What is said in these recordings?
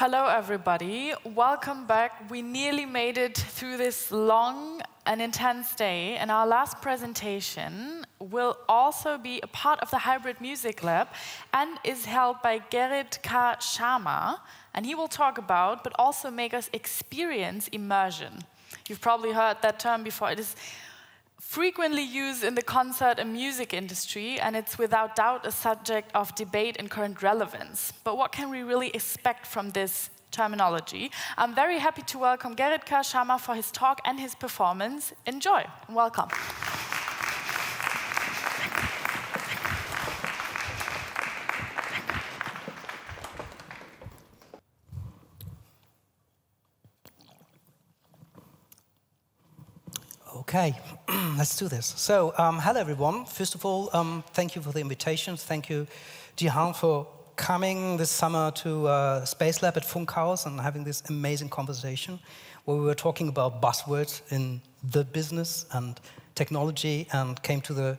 Hello, everybody. Welcome back. We nearly made it through this long and intense day, and our last presentation will also be a part of the Hybrid Music Lab and is held by Gerrit K. Sharma, and he will talk about, but also make us experience immersion. You've probably heard that term before. It is frequently used in the concert and music industry, and it's without doubt a subject of debate and current relevance. But what can we really expect from this terminology? I'm very happy to welcome Gerrit K. Sharma for his talk and his performance. Enjoy. Welcome. Okay, let's do this. So, hello everyone. First of all, thank you for the invitation. Thank you, Jihan, for coming this summer to Space Lab at Funkhaus and having this amazing conversation where we were talking about buzzwords in the business and technology and came to the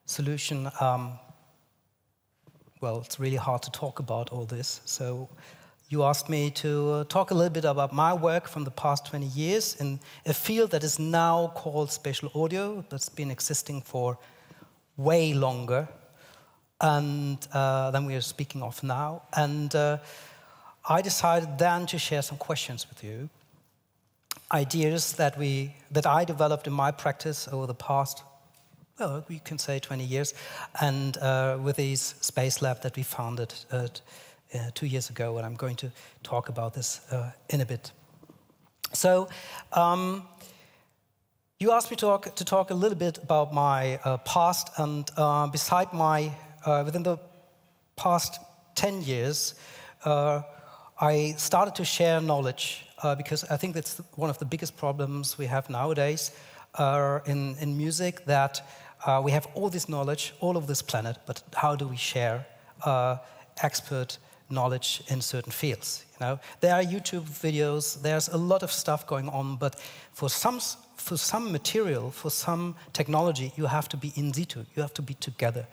solution. Well, it's really hard to talk about all this. So you asked me to talk a little bit about my work from the past 20 years in a field that is now called spatial audio, that's been existing for way longer and than we are speaking of now. And I decided then to share some questions with you, ideas that I developed in my practice over the past, well, we can say 20 years, and with these Space Lab that we founded 2 years ago, and I'm going to talk about this in a bit. So, you asked me to talk a little bit about my past, and beside my, within the past 10 years, I started to share knowledge, because I think that's one of the biggest problems we have nowadays in music, that we have all this knowledge all over this planet, but how do we share expert knowledge in certain fields? You know, there are YouTube videos, there's a lot of stuff going on, but for some material, for some technology, you have to be in situ, you have to be together.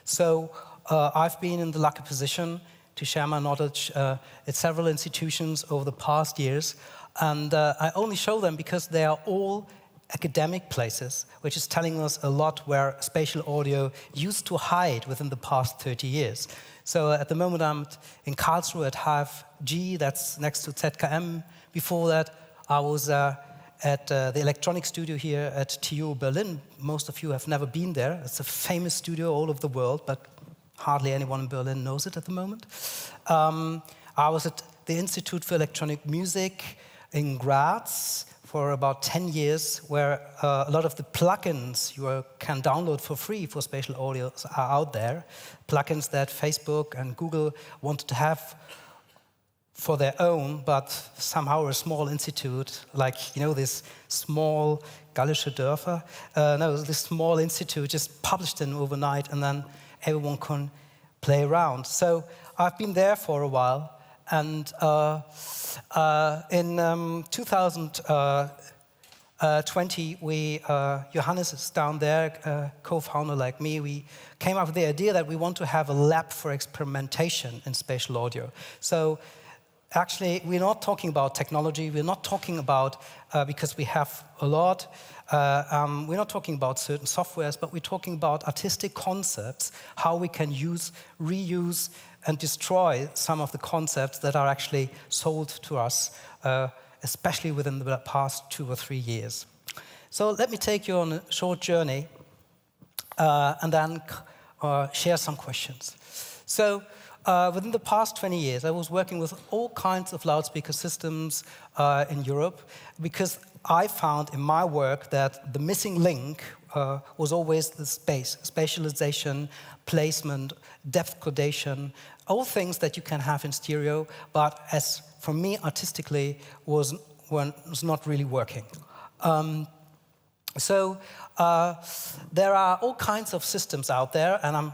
So I've been in the lucky position to share my knowledge at several institutions over the past years, and I only show them because they are all academic places, which is telling us a lot where spatial audio used to hide within the past 30 years. So at the moment I'm in Karlsruhe at HFG, that's next to ZKM. Before that I was at the electronic studio here at TU Berlin. Most of you have never been there. It's a famous studio all over the world, but hardly anyone in Berlin knows it at the moment. I was at the Institute for Electronic Music in Graz for about 10 years, where a lot of the plugins you can download for free for spatial audio are out there. Plugins that Facebook and Google wanted to have for their own, but somehow a small institute, like, you know, this small Gallische Dörfer, this small institute just published them overnight, and then everyone can play around. So I've been there for a while. And in 2020, Johannes is down there, co-founder like me, we came up with the idea that we want to have a lab for experimentation in spatial audio. So actually, we're not talking about technology, we're not talking about, because we have a lot, we're not talking about certain softwares, but we're talking about artistic concepts, how we can use, reuse, and destroy some of the concepts that are actually sold to us, especially within the past 2 or 3 years. So let me take you on a short journey and then share some questions. So within the past 20 years, I was working with all kinds of loudspeaker systems in Europe, because I found in my work that the missing link was always the spatialization, placement, depth gradation, all things that you can have in stereo, but as for me artistically was not really working. So there are all kinds of systems out there, and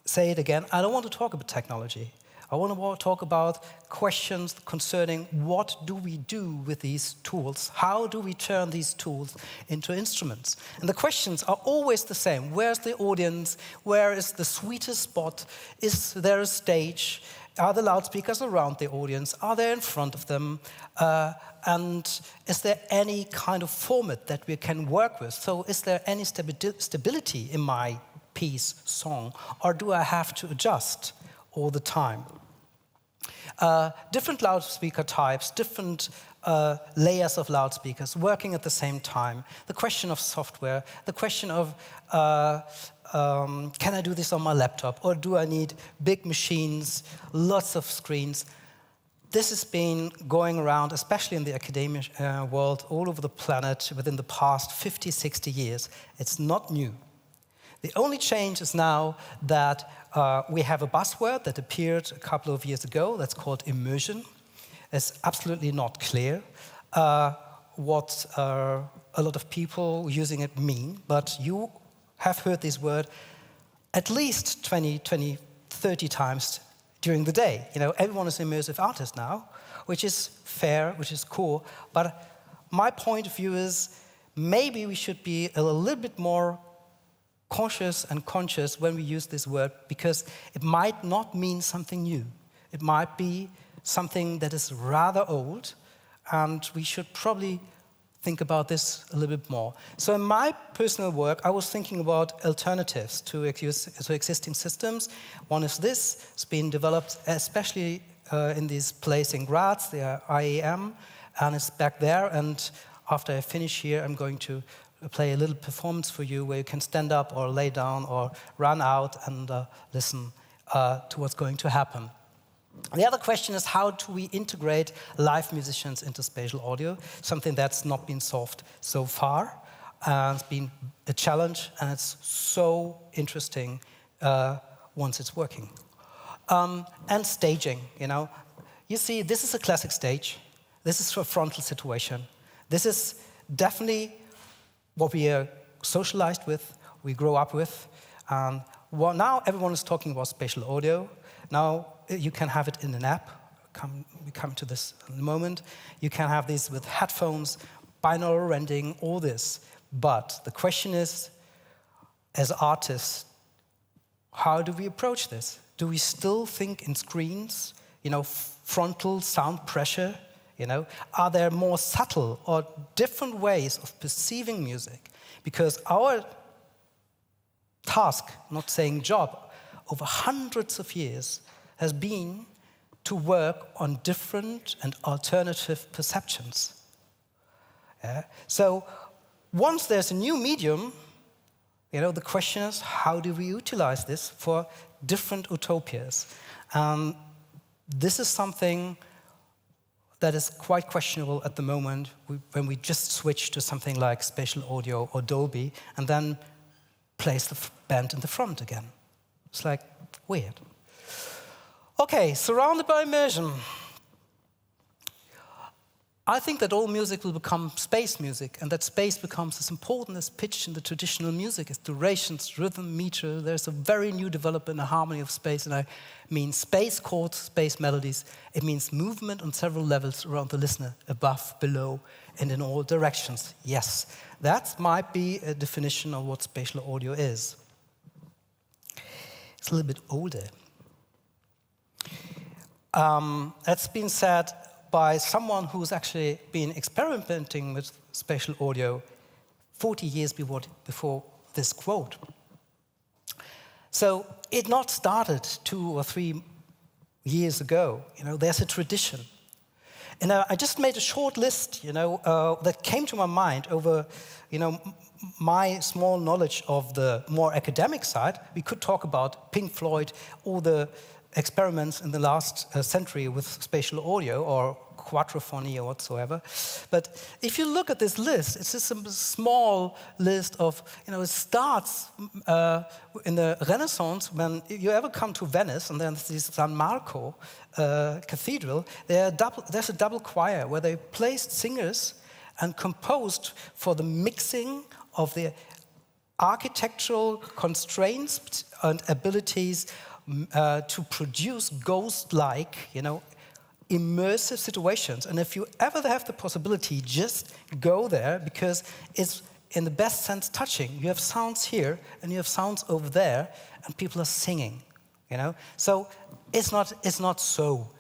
say it again, I don't want to talk about technology. I want to talk about questions concerning what do we do with these tools? How do we turn these tools into instruments? And the questions are always the same. Where's the audience? Where is the sweetest spot? Is there a stage? Are the loudspeakers around the audience? Are they in front of them? And is there any kind of format that we can work with? So is there any stability in my piece, song, or do I have to adjust all the time? Different loudspeaker types, different layers of loudspeakers working at the same time. The question of software, the question of can I do this on my laptop, or do I need big machines, lots of screens? This has been going around, especially in the academic world, all over the planet within the past 50, 60 years. It's not new. The only change is now that we have a buzzword that appeared a couple of years ago that's called immersion. It's absolutely not clear what a lot of people using it mean, but you have heard this word at least 20, 30 times during the day. You know, everyone is an immersive artist now, which is fair, which is cool, but my point of view is maybe we should be a little bit more cautious and conscious when we use this word, because it might not mean something new. It might be something that is rather old, and we should probably think about this a little bit more. So in my personal work, I was thinking about alternatives to existing systems. One is this. It's been developed especially in this place in Graz, the IAM, and it's back there. And after I finish here, I'm going to play a little performance for you where you can stand up or lay down or run out and listen to what's going to happen. The other question is, how do we integrate live musicians into spatial audio? Something that's not been solved so far. It's been a challenge, and it's so interesting once it's working. And staging, you know. You see, this is a classic stage. This is a frontal situation. This is definitely what we are socialized with, we grow up with. Well, now everyone is talking about spatial audio. Now you can have it in an app. We come to this in a moment. You can have this with headphones, binaural rendering, all this. But the question is, as artists, how do we approach this? Do we still think in screens, you know, frontal sound pressure? You know, are there more subtle or different ways of perceiving music? Because our task, not saying job, over hundreds of years has been to work on different and alternative perceptions. Yeah? So once there's a new medium, you know, the question is, how do we utilize this for different utopias? This is something that is quite questionable at the moment when we just switch to something like spatial audio or Dolby and then place the band in the front again. It's like weird. Okay, surrounded by immersion. I think that all music will become space music, and that space becomes as important as pitch in the traditional music, as durations, rhythm, meter. There's a very new development in the harmony of space, and I mean space chords, space melodies. It means movement on several levels around the listener, above, below, and in all directions. Yes, that might be a definition of what spatial audio is. It's a little bit older. That's been said by someone who's actually been experimenting with spatial audio 40 years before this quote. So it not started 2 or 3 years ago. You know, there's a tradition. And I just made a short list, you know, that came to my mind over, you know, my small knowledge of the more academic side. We could talk about Pink Floyd, all the experiments in the last century with spatial audio or quadrophony or whatsoever. But if you look at this list, it's just a small list of, you know, it starts in the Renaissance. When you ever come to Venice, and then this San Marco Cathedral, there's a double choir where they placed singers and composed for the mixing of the architectural constraints and abilities to produce ghost-like, you know, immersive situations. And if you ever have the possibility, just go there, because it's, in the best sense, touching. You have sounds here, and you have sounds over there, and people are singing, you know? So it's not so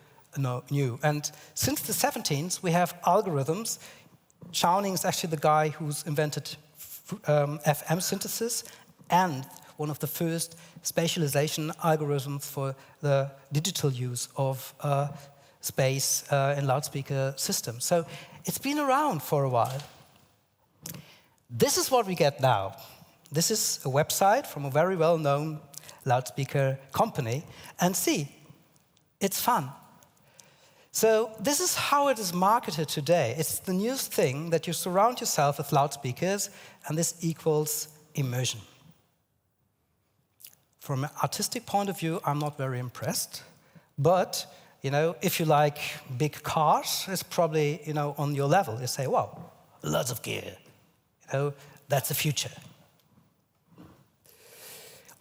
new. And since the 17th, we have algorithms. Chowning is actually the guy who's invented FM synthesis and one of the first spatialization algorithms for the digital use of space in loudspeaker systems. So it's been around for a while. This is what we get now. This is a website from a very well-known loudspeaker company. And see, it's fun. So this is how it is marketed today. It's the newest thing that you surround yourself with loudspeakers, and this equals immersion. From an artistic point of view, I'm not very impressed. But, if you like big cars, it's probably, on your level. You say, wow, lots of gear. That's the future.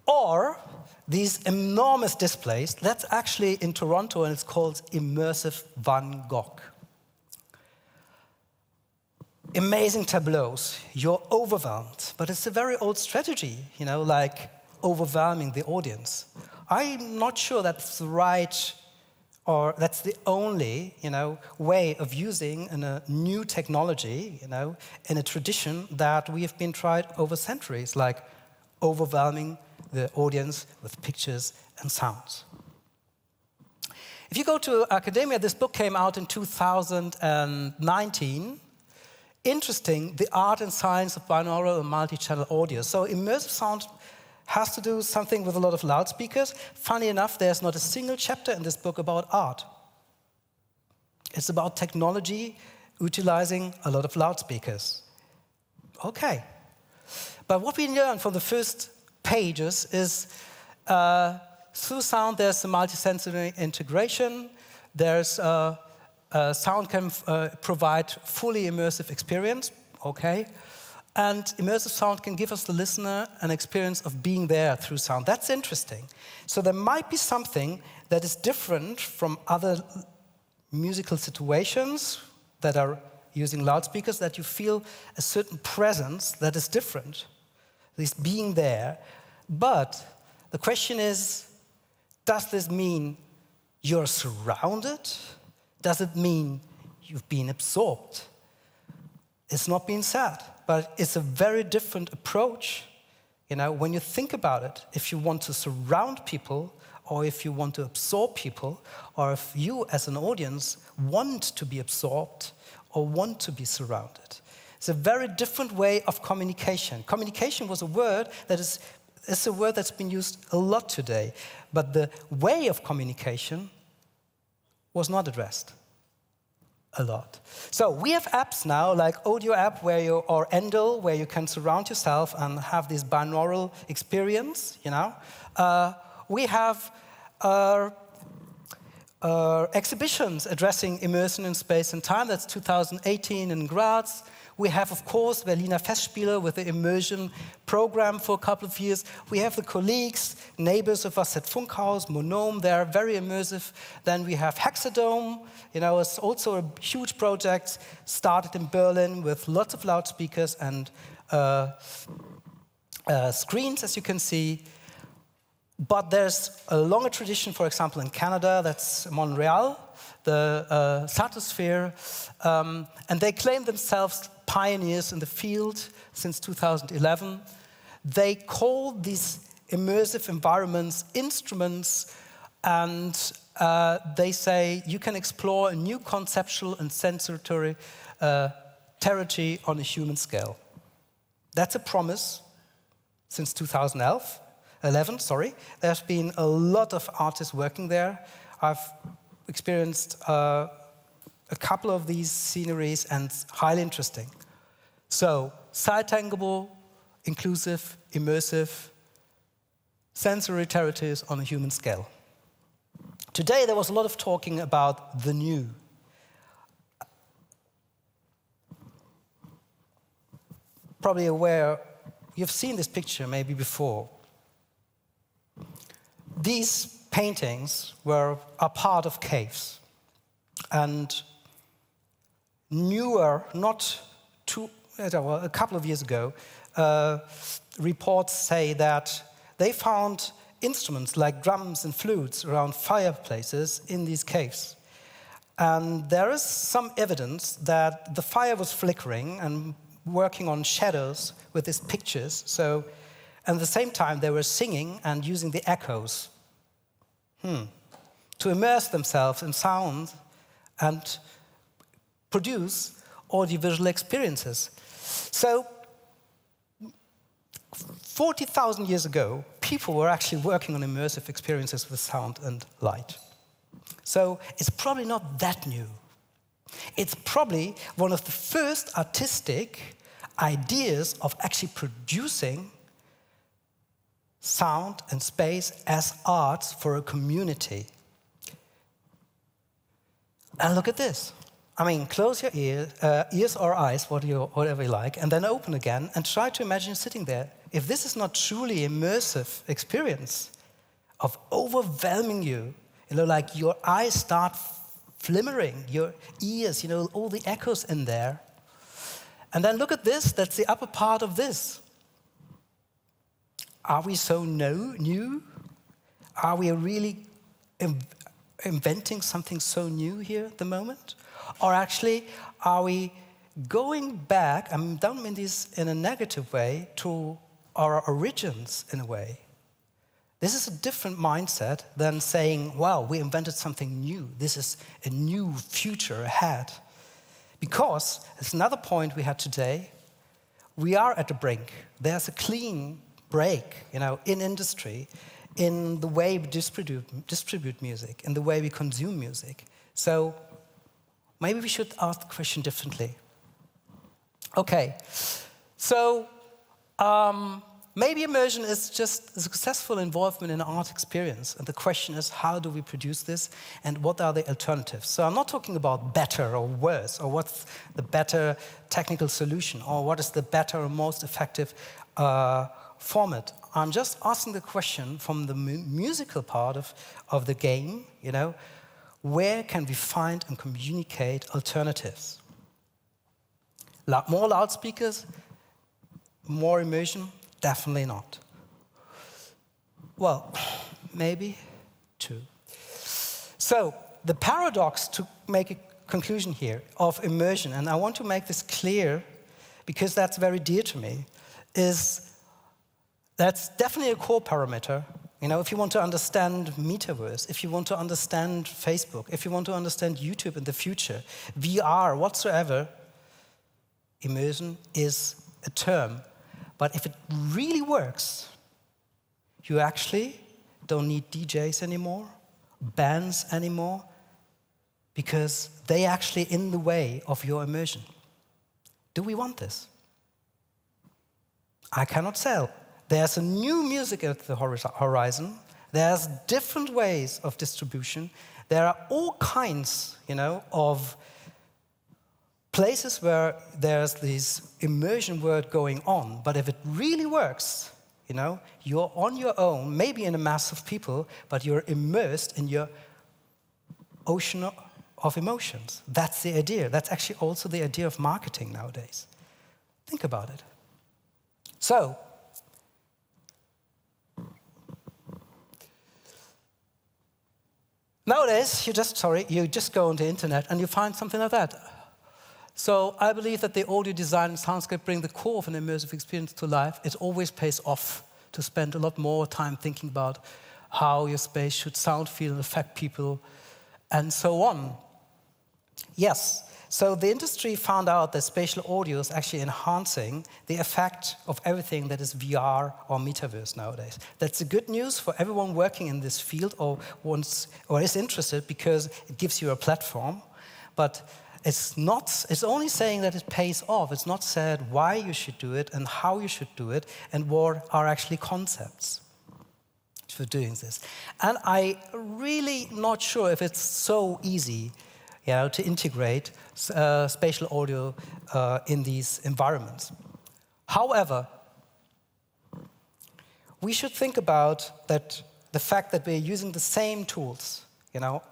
Or these enormous displays, that's actually in Toronto, and it's called immersive Van Gogh. Amazing tableaus, you're overwhelmed, but it's a very old strategy, like overwhelming the audience. I'm not sure that's the right, or that's the only, way of using a new technology, in a tradition that we have been tried over centuries, like overwhelming the audience with pictures and sounds. If you go to academia, this book came out in 2019. Interesting, The Art and Science of Binaural and Multi-Channel Audio. So immersive sound has to do something with a lot of loudspeakers. Funny enough, there's not a single chapter in this book about art. It's about technology utilizing a lot of loudspeakers. Okay. But what we learned from the first pages is through sound there's a multisensory integration. There's sound can provide fully immersive experience, okay? And immersive sound can give us, the listener, an experience of being there through sound. That's interesting. So there might be something that is different from other musical situations that are using loudspeakers, that you feel a certain presence that is different, at least being there. But the question is, does this mean you're surrounded? Does it mean you've been absorbed? It's not been said, but it's a very different approach. When you think about it, if you want to surround people, or if you want to absorb people, or if you as an audience want to be absorbed or want to be surrounded. It's a very different way of communication. Communication was a word it's a word that's been used a lot today, but the way of communication was not addressed a lot. So we have apps now, like audio app or Endel, where you can surround yourself and have this binaural experience, We have exhibitions addressing immersion in space and time. That's 2018 in Graz. We have, of course, Berliner Festspiele with the Immersion program for a couple of years. We have the colleagues, neighbors of us at Funkhaus, Monome, they're very immersive. Then we have Hexadome, it's also a huge project started in Berlin with lots of loudspeakers and screens, as you can see. But there's a longer tradition, for example, in Canada, that's Montreal, the Satosphere, and they claim themselves pioneers in the field since 2011. They call these immersive environments instruments, and they say you can explore a new conceptual and sensory territory on a human scale. That's a promise since 2011. There's been a lot of artists working there. I've experienced a couple of these sceneries, and it's highly interesting. So, side-tangible, inclusive, immersive, sensory territories on a human scale. Today there was a lot of talking about the new. Probably aware, you've seen this picture maybe before. These paintings are part of caves. And newer, a couple of years ago, reports say that they found instruments like drums and flutes around fireplaces in these caves. And there is some evidence that the fire was flickering and working on shadows with these pictures. So, and at the same time, they were singing and using the echoes to immerse themselves in sound and produce audiovisual experiences. So, 40,000 years ago, people were actually working on immersive experiences with sound and light. So it's probably not that new. It's probably one of the first artistic ideas of actually producing sound and space as arts for a community. And look at this. I mean, close your ears or eyes, whatever you like, and then open again and try to imagine sitting there. If this is not truly immersive experience of overwhelming you, like your eyes start flimmering, your ears, all the echoes in there. And then look at this, that's the upper part of this. Are we so new? Are we really inventing something so new here at the moment? Or actually, are we going back, I don't mean this in a negative way, to our origins in a way? This is a different mindset than saying, wow, we invented something new. This is a new future ahead. Because, it's another point we had today, we are at the brink. There's a clean break, in industry, in the way we distribute music, in the way we consume music. So, maybe we should ask the question differently. Okay, so maybe immersion is just a successful involvement in an art experience. And the question is, how do we produce this and what are the alternatives? So I'm not talking about better or worse or what's the better technical solution or what is the better or most effective format. I'm just asking the question from the musical part of the game, where can we find and communicate alternatives? More loudspeakers, more immersion? Definitely not. Well, maybe two. So, the paradox, to make a conclusion here, of immersion, and I want to make this clear because that's very dear to me, is that's definitely a core parameter. If you want to understand metaverse, if you want to understand Facebook, if you want to understand YouTube in the future, VR, whatsoever, immersion is a term. But if it really works, you actually don't need DJs anymore, bands anymore, because they actually in the way of your immersion. Do we want this? I cannot tell. There's a new music at the horizon. There's different ways of distribution. There are all kinds, of places where there's this immersion word going on. But if it really works, you're on your own, maybe in a mass of people, but you're immersed in your ocean of emotions. That's the idea. That's actually also the idea of marketing nowadays. Think about it. So, nowadays, you just go on the internet and you find something like that. So I believe that the audio design and soundscape bring the core of an immersive experience to life. It always pays off to spend a lot more time thinking about how your space should sound, feel, and affect people, and so on. Yes, so the industry found out that spatial audio is actually enhancing the effect of everything that is VR or metaverse nowadays. That's the good news for everyone working in this field or is interested, because it gives you a platform. But it's only saying that it pays off. It's not said why you should do it and how you should do it and what are actually concepts for doing this. And I'm really not sure if it's so easy to integrate spatial audio in these environments. However, we should think about that the fact that we're using the same tools,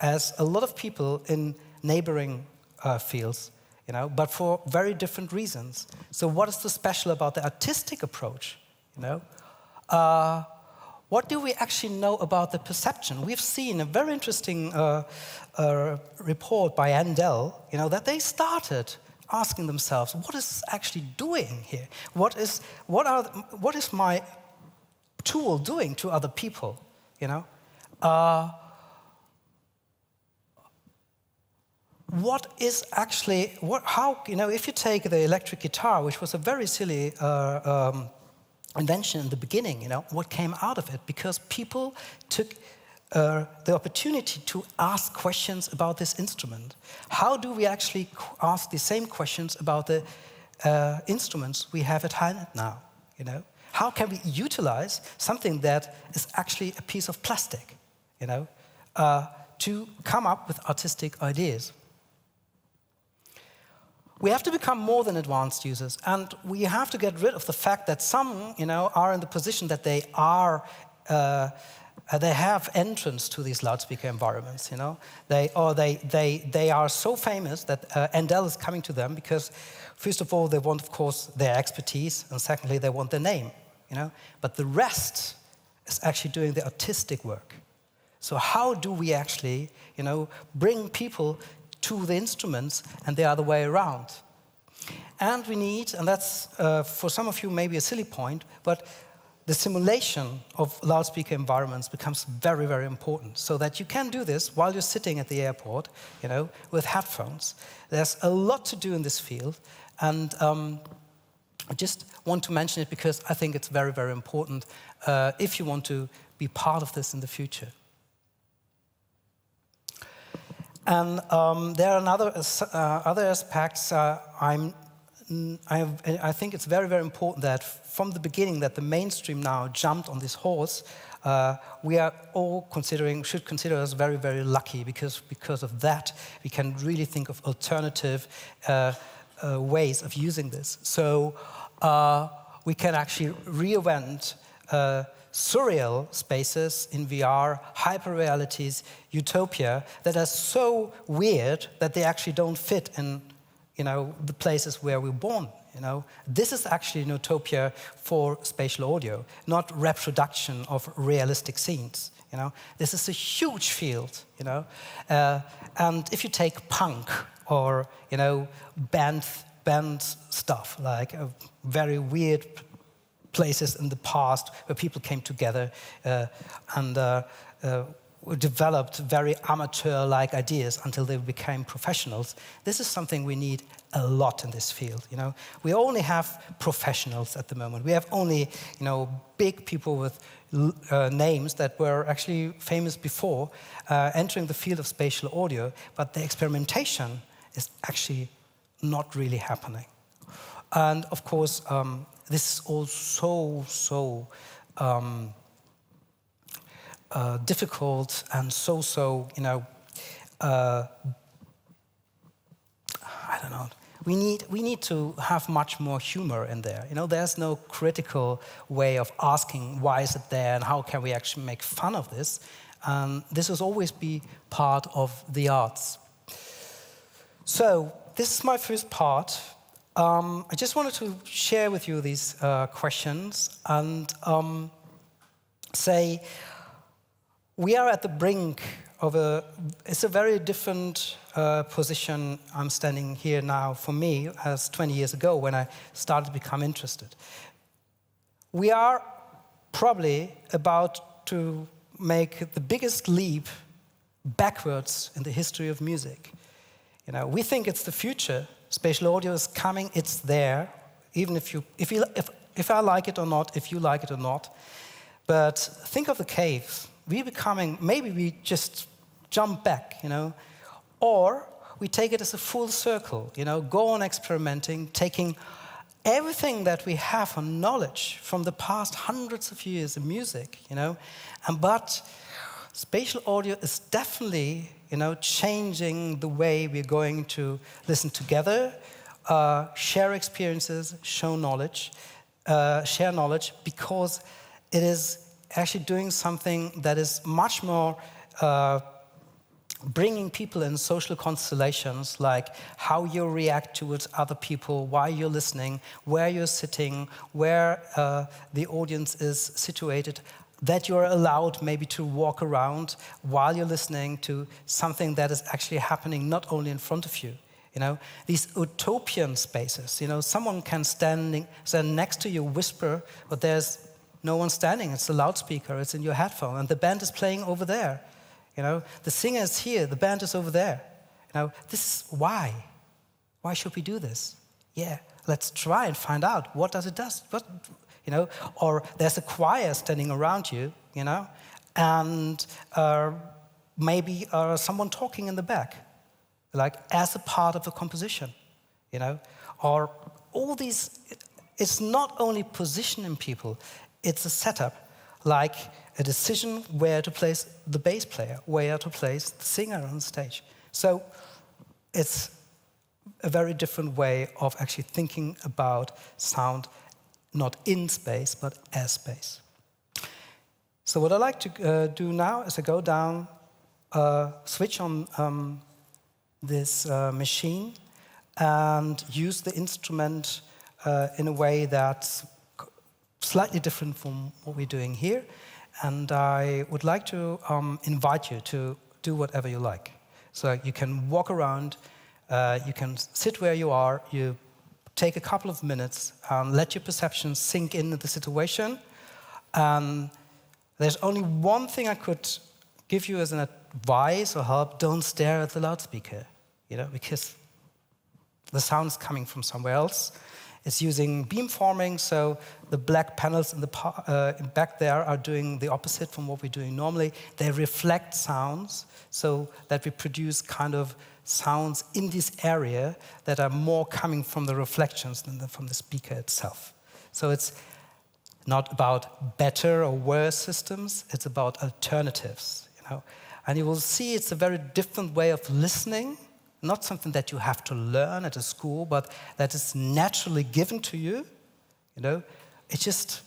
as a lot of people in neighboring fields, but for very different reasons. So what is the special about the artistic approach? what do we actually know about the perception? We've seen a very interesting report by Andel, that they started asking themselves, what is actually doing here? What is my tool doing to other people? What is actually, if you take the electric guitar, which was a very silly invention in the beginning, what came out of it? Because people took the opportunity to ask questions about this instrument. How do we actually ask the same questions about the instruments we have at hand now? How can we utilize something that is actually a piece of plastic, to come up with artistic ideas? We have to become more than advanced users, and we have to get rid of the fact that some, are in the position that they have entrance to these loudspeaker environments. They are so famous that Andel is coming to them because, first of all, they want, of course, their expertise, and secondly, they want their name. But the rest is actually doing the artistic work. So how do we actually, bring people to the instruments and the other way around? And we need, and that's for some of you maybe a silly point, but the simulation of loudspeaker environments becomes very, very important, so that you can do this while you're sitting at the airport, with headphones. There's a lot to do in this field, and I just want to mention it because I think it's very, very important if you want to be part of this in the future. And there are other aspects. I think it's very, very important that from the beginning that the mainstream now jumped on this horse. We are all should consider us very, very lucky because of that we can really think of alternative ways of using this. So we can actually reinvent surreal spaces in VR, hyperrealities, utopia that are so weird that they actually don't fit in, the places where we're born. This is actually an utopia for spatial audio, not reproduction of realistic scenes. This is a huge field. And if you take punk or band stuff, like very weird places in the past where people came together and developed very amateur-like ideas until they became professionals. This is something we need a lot in this field. We only have professionals at the moment. We have only big people with names that were actually famous before entering the field of spatial audio, but the experimentation is actually not really happening. And of course, this is all so difficult and I don't know. We need to have much more humor in there. There's no critical way of asking why is it there and how can we actually make fun of this. This will always be part of the arts. So this is my first part. I just wanted to share with you these questions and say we are at the brink of it's a very different position I'm standing here now for me as 20 years ago when I started to become interested. We are probably about to make the biggest leap backwards in the history of music. We think it's the future. Spatial audio is coming, it's there, even if I like it or not, if you like it or not. But think of the caves. Maybe we just jump back, or we take it as a full circle, go on experimenting, taking everything that we have on knowledge from the past hundreds of years in music, but spatial audio is definitely, changing the way we're going to listen together, share experiences, share knowledge, because it is actually doing something that is much more bringing people in social constellations, like how you react towards other people, why you're listening, where you're sitting, where the audience is situated, that you're allowed maybe to walk around while you're listening to something that is actually happening not only in front of you. These utopian spaces. Someone can stand next to you, whisper, but there's no one standing. It's a loudspeaker. It's in your headphone, and the band is playing over there. The singer is here. The band is over there. This is why. Why should we do this? Yeah, let's try and find out what does it do. Or there's a choir standing around you. And maybe someone talking in the back, like as a part of a composition. Or all these. It's not only positioning people. It's a setup, like a decision where to place the bass player, where to place the singer on stage. So it's a very different way of actually thinking about sound, not in space, but as space. So what I like to do now is I go down, switch on this machine, and use the instrument in a way that's slightly different from what we're doing here. And I would like to invite you to do whatever you like. So you can walk around, you can sit where you are, you take a couple of minutes, let your perceptions sink into the situation. There's only one thing I could give you as an advice or help: don't stare at the loudspeaker, because the sound is coming from somewhere else. It's using beamforming, so the black panels in the back there are doing the opposite from what we're doing normally. They reflect sounds, so that we produce kind of sounds in this area that are more coming from the reflections than from the speaker itself. So it's not about better or worse systems, it's about alternatives. And you will see it's a very different way of listening. Not something that you have to learn at a school, but that is naturally given to you. It's just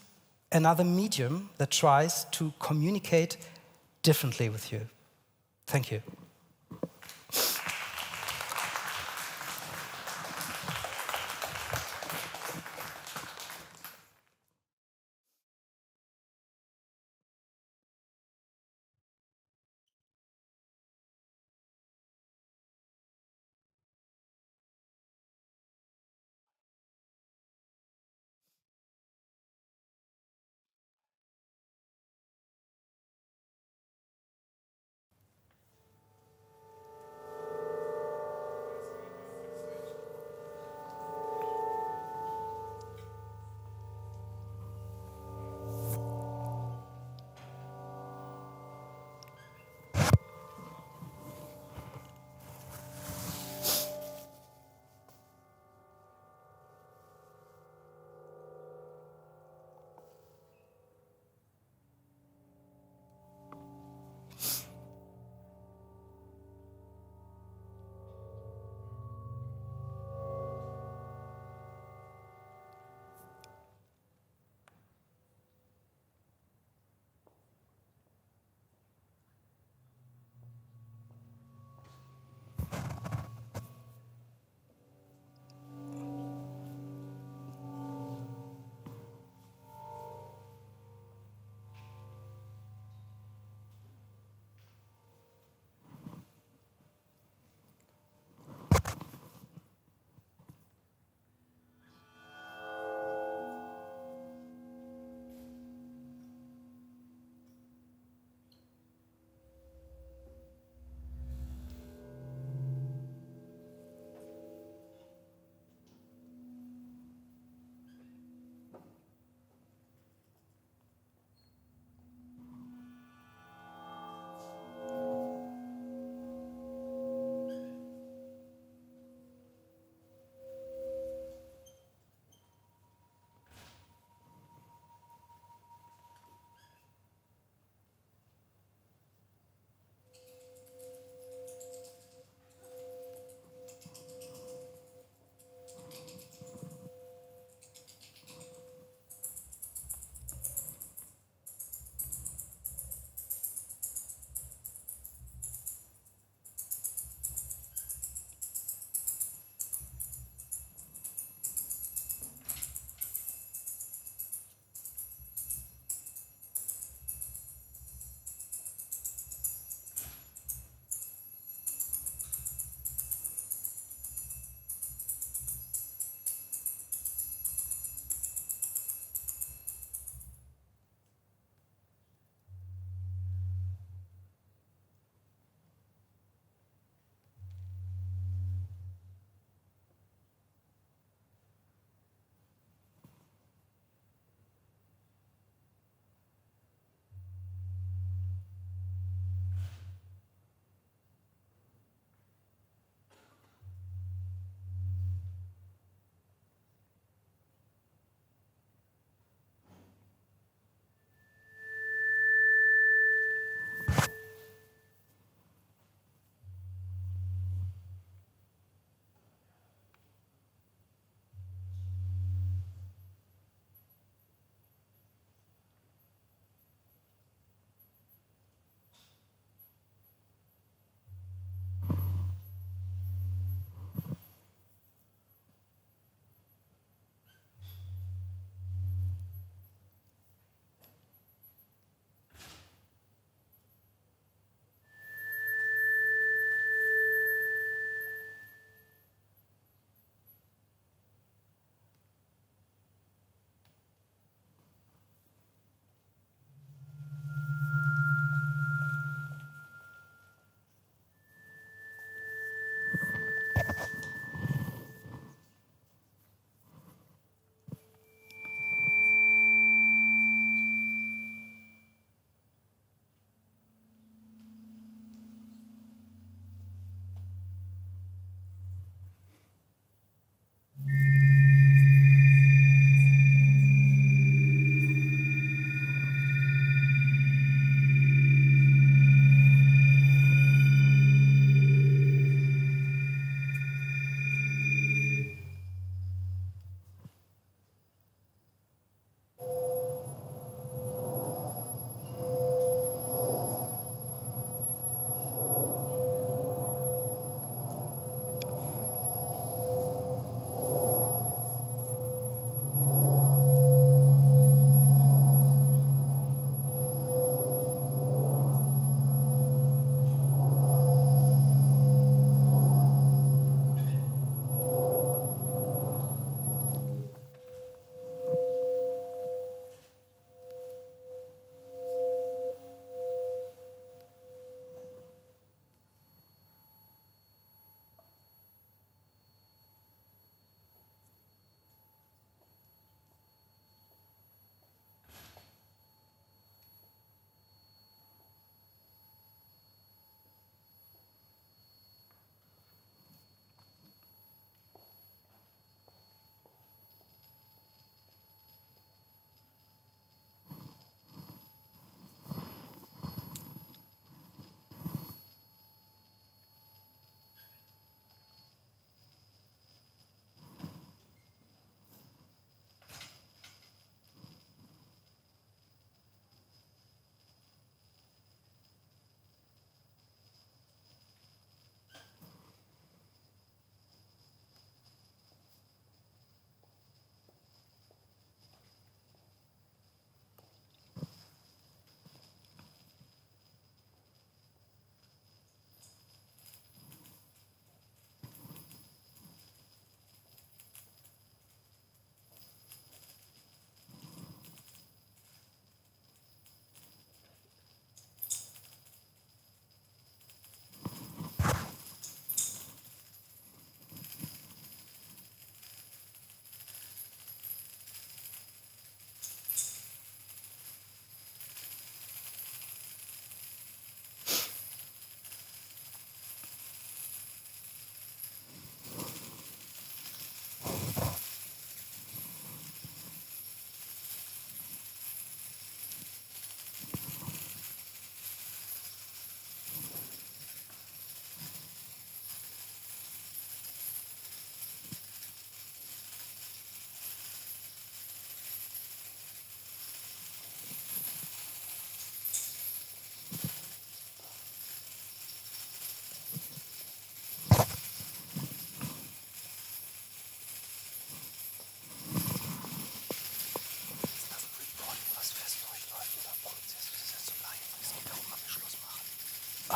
another medium that tries to communicate differently with you. Thank you.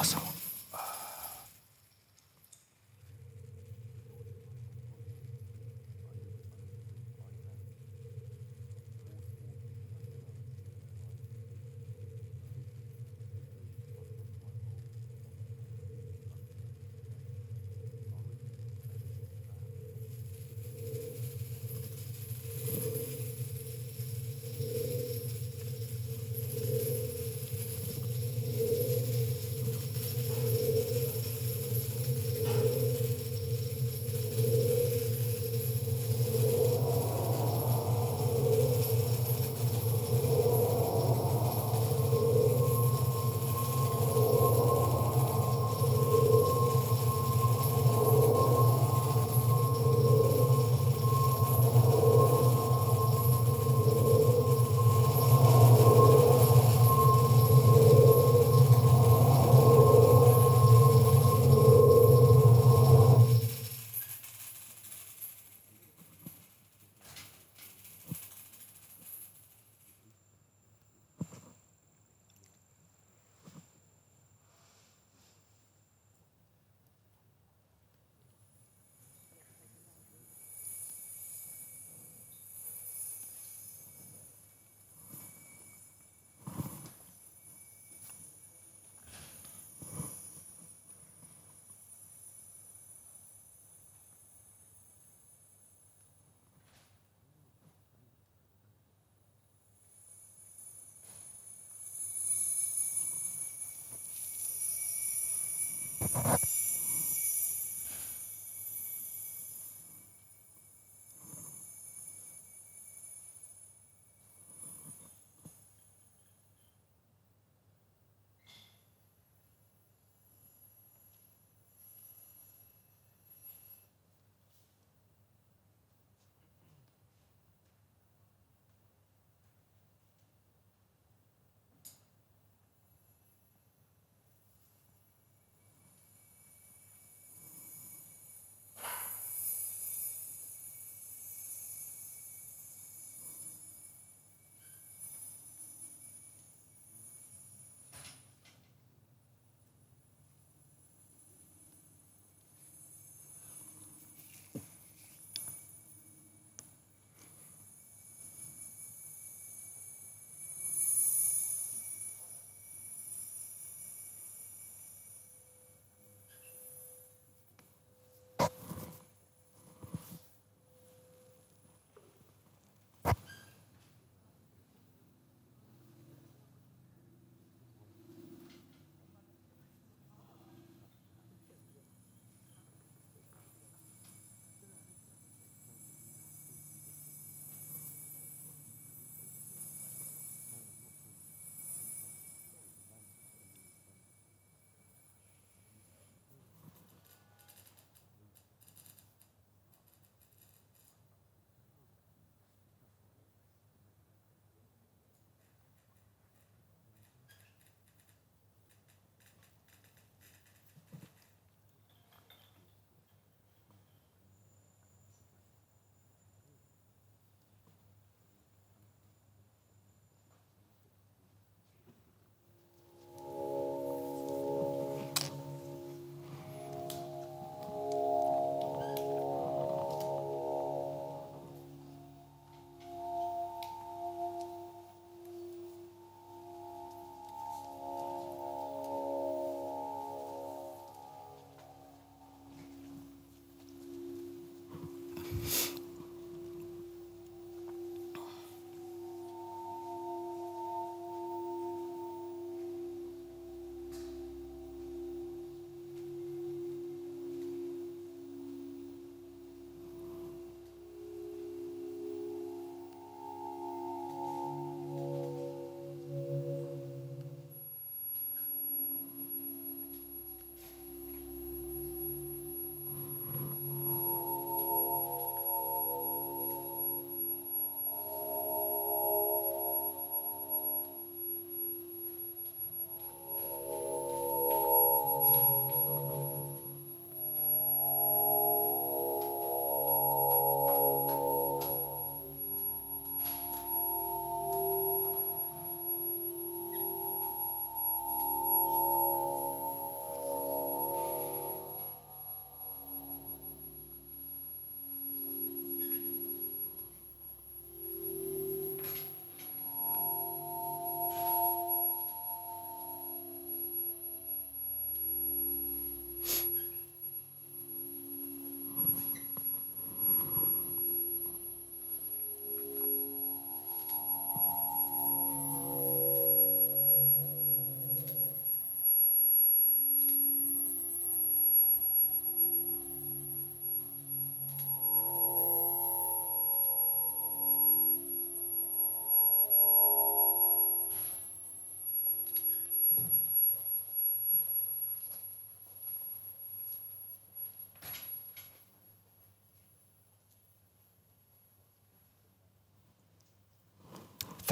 Awesome.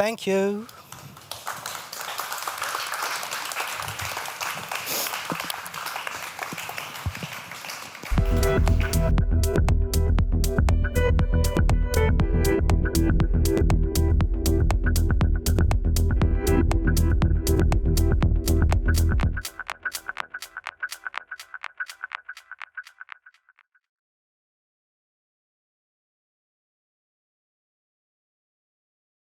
Thank you.